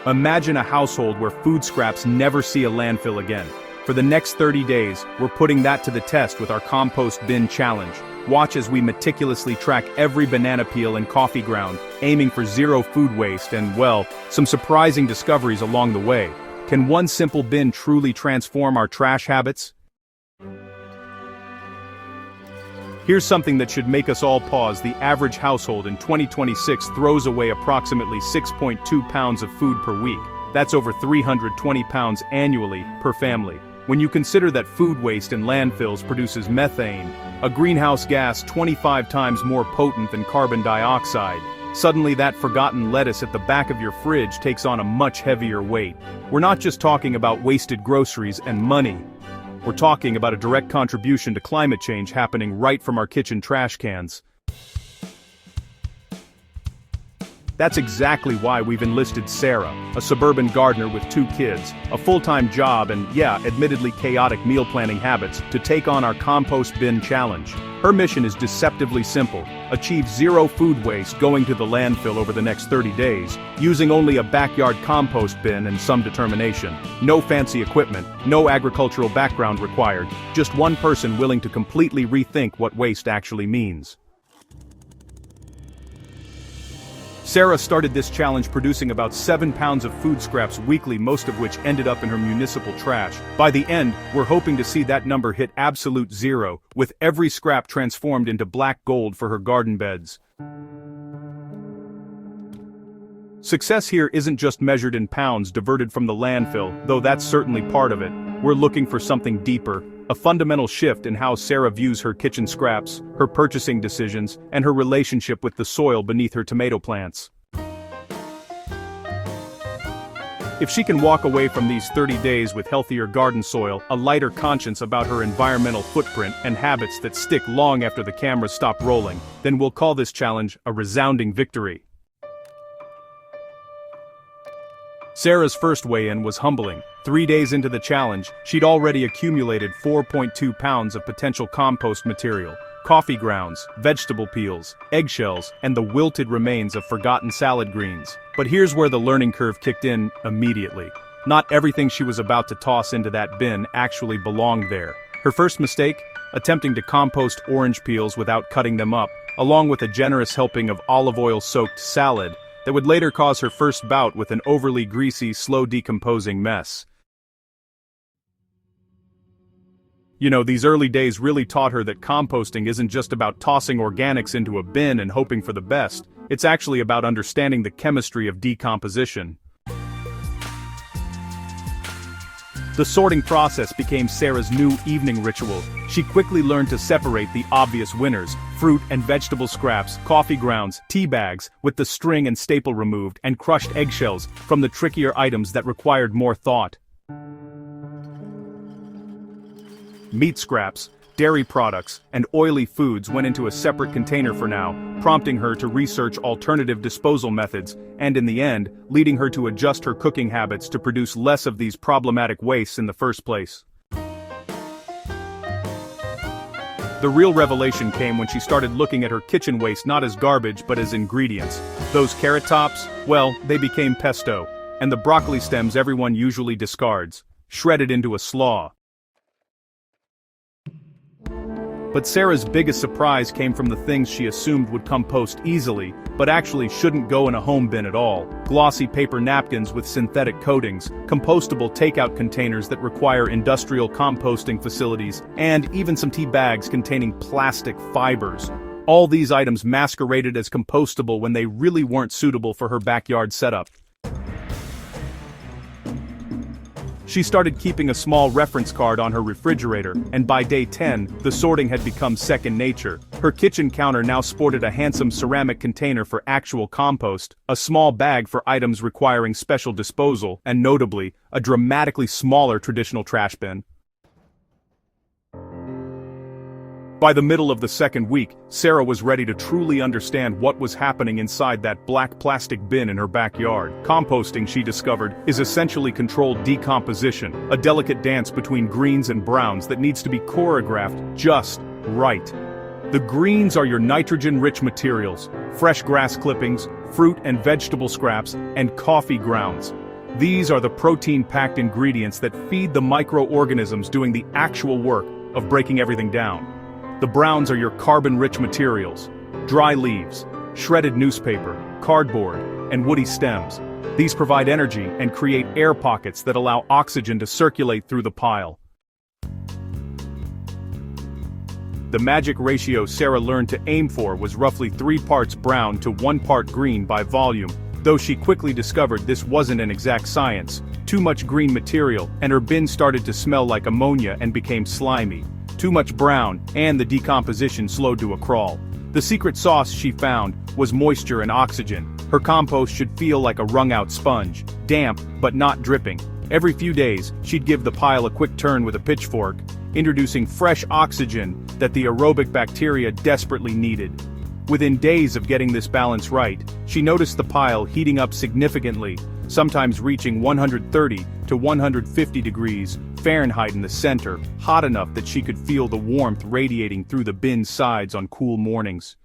Imagine a household where food scraps never see a landfill again. For the next 30 days, we're putting that to the test with our compost bin challenge. Watch as we meticulously track every banana peel and coffee ground, aiming for zero food waste and, well, some surprising discoveries along the way. Can one simple bin truly transform our trash habits? Here's something that should make us all pause. The average household in 2026 throws away approximately 6.2 pounds of food per week. That's over 320 pounds annually per family. When you consider that food waste in landfills produces methane, a greenhouse gas 25 times more potent than carbon dioxide, suddenly that forgotten lettuce at the back of your fridge takes on a much heavier weight. We're not just talking about wasted groceries and money. We're talking about a direct contribution to climate change happening right from our kitchen trash cans. That's exactly why we've enlisted Sarah, a suburban gardener with 2 kids, a full-time job and, yeah, admittedly chaotic meal planning habits, to take on our compost bin challenge. Her mission is deceptively simple: achieve zero food waste going to the landfill over the next 30 days, using only a backyard compost bin and some determination. No fancy equipment, no agricultural background required, just one person willing to completely rethink what waste actually means. Sarah started this challenge producing about 7 pounds of food scraps weekly, most of which ended up in her municipal trash. By the end, we're hoping to see that number hit absolute zero, with every scrap transformed into black gold for her garden beds. Success here isn't just measured in pounds diverted from the landfill, though that's certainly part of it. We're looking for something deeper, a fundamental shift in how Sarah views her kitchen scraps, her purchasing decisions, and her relationship with the soil beneath her tomato plants. If she can walk away from these 30 days with healthier garden soil, a lighter conscience about her environmental footprint, and habits that stick long after the cameras stop rolling, then we'll call this challenge a resounding victory. Sarah's first weigh-in was humbling. 3 days into the challenge, she'd already accumulated 4.2 pounds of potential compost material: coffee grounds, vegetable peels, eggshells, and the wilted remains of forgotten salad greens. But here's where the learning curve kicked in immediately. Not everything she was about to toss into that bin actually belonged there. Her first mistake? Attempting to compost orange peels without cutting them up, along with a generous helping of olive oil-soaked salad, that would later cause her first bout with an overly greasy, slow-decomposing mess. You know, these early days really taught her that composting isn't just about tossing organics into a bin and hoping for the best. It's actually about understanding the chemistry of decomposition. The sorting process became Sarah's new evening ritual. She quickly learned to separate the obvious winners: fruit and vegetable scraps, coffee grounds, tea bags, with the string and staple removed, and crushed eggshells, from the trickier items that required more thought. Meat scraps, dairy products, and oily foods went into a separate container for now, prompting her to research alternative disposal methods, and in the end, leading her to adjust her cooking habits to produce less of these problematic wastes in the first place. The real revelation came when she started looking at her kitchen waste not as garbage but as ingredients. Those carrot tops, well, they became pesto, and the broccoli stems everyone usually discards, shredded into a slaw. But Sarah's biggest surprise came from the things she assumed would compost easily, but actually shouldn't go in a home bin at all. Glossy paper napkins with synthetic coatings, compostable takeout containers that require industrial composting facilities, and even some tea bags containing plastic fibers. All these items masqueraded as compostable when they really weren't suitable for her backyard setup. She started keeping a small reference card on her refrigerator, and by day 10, the sorting had become second nature. Her kitchen counter now sported a handsome ceramic container for actual compost, a small bag for items requiring special disposal, and notably, a dramatically smaller traditional trash bin. By the middle of the second week, Sarah was ready to truly understand what was happening inside that black plastic bin in her backyard. Composting, she discovered, is essentially controlled decomposition, a delicate dance between greens and browns that needs to be choreographed just right. The greens are your nitrogen-rich materials: fresh grass clippings, fruit and vegetable scraps, and coffee grounds. These are the protein-packed ingredients that feed the microorganisms doing the actual work of breaking everything down. The browns are your carbon-rich materials: dry leaves, shredded newspaper, cardboard, and woody stems. These provide energy and create air pockets that allow oxygen to circulate through the pile. The magic ratio Sarah learned to aim for was roughly 3 parts brown to 1 part green by volume, though she quickly discovered this wasn't an exact science. Too much green material, and her bin started to smell like ammonia and became slimy. Too much brown, and the decomposition slowed to a crawl. The secret sauce she found was moisture and oxygen. Her compost should feel like a wrung-out sponge, damp but not dripping. Every few days, she'd give the pile a quick turn with a pitchfork, introducing fresh oxygen that the aerobic bacteria desperately needed. Within days of getting this balance right, she noticed the pile heating up significantly, sometimes reaching 130 to 150 degrees Fahrenheit in the center, hot enough that she could feel the warmth radiating through the bin's sides on cool mornings.